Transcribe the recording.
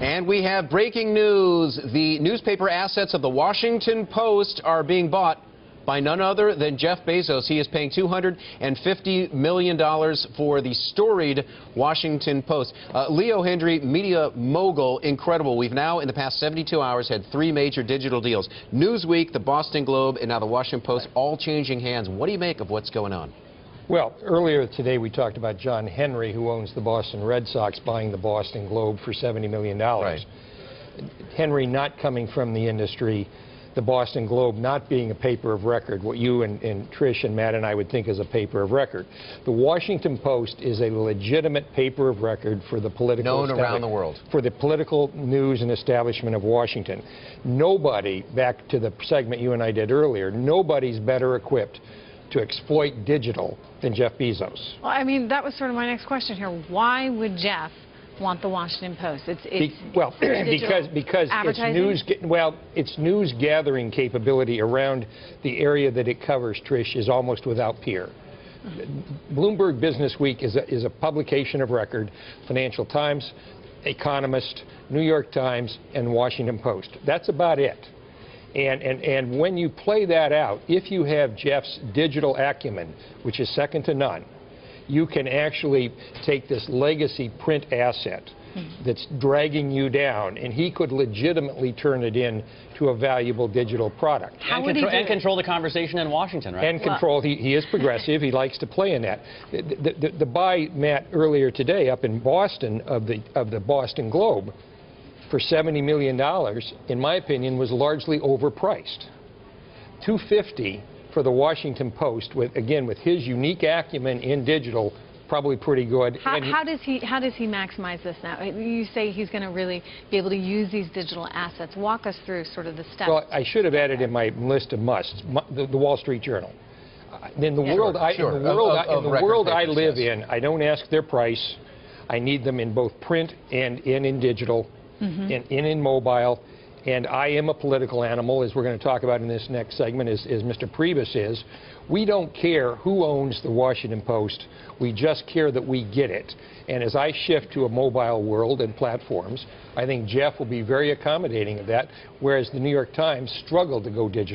And we have breaking news. The newspaper assets of the Washington Post are being bought by none other than Jeff Bezos. He is paying $250 million for the storied Washington Post. Leo Hendry, media mogul, incredible. We've now, in the past 72 hours, had 3 major digital deals. Newsweek, the Boston Globe, and now the Washington Post, all changing hands. What do you make of what's going on? Well, earlier today we talked about John Henry, who owns the Boston Red Sox, buying the Boston Globe for $70 million. Right. Henry not coming from the industry, the Boston Globe not being a paper of record, what you and Trish and Matt and I would think is a paper of record. The Washington Post is a legitimate paper of record for the political... Known around the world. For the political news and establishment of Washington. Nobody, back to the segment you and I did earlier, nobody's better equipped to exploit digital than Jeff Bezos. Well, I mean, that was sort of my next question here. Why would Jeff want the Washington Post? Because its news gathering capability around the area that it covers, Trish, is almost without peer. Bloomberg Business Week is a publication of record. Financial Times, Economist, New York Times, and Washington Post. That's about it. And when you play that out, if you have Jeff's digital acumen, which is second to none, you can actually take this legacy print asset that's dragging you down, and he could legitimately turn it into a valuable digital product. And control the conversation in Washington, right? And control. He is progressive. He likes to play in that. The buy, Matt, earlier today up in Boston of the Boston Globe for $70 million, in my opinion, was largely overpriced. $250 for the Washington Post, with his unique acumen in digital, probably pretty good. How does he maximize this now? You say he's going to really be able to use these digital assets. Walk us through sort of the steps. Well, I should have added in my list of musts the Wall Street Journal. In the world I live in, I don't ask their price. I need them in both print and in digital, and in mobile. And I am a political animal, as we're going to talk about in this next segment, as Mr. Priebus is. We don't care who owns the Washington Post. We just care that we get it. And as I shift to a mobile world and platforms, I think Jeff will be very accommodating of that, whereas the New York Times struggled to go digital.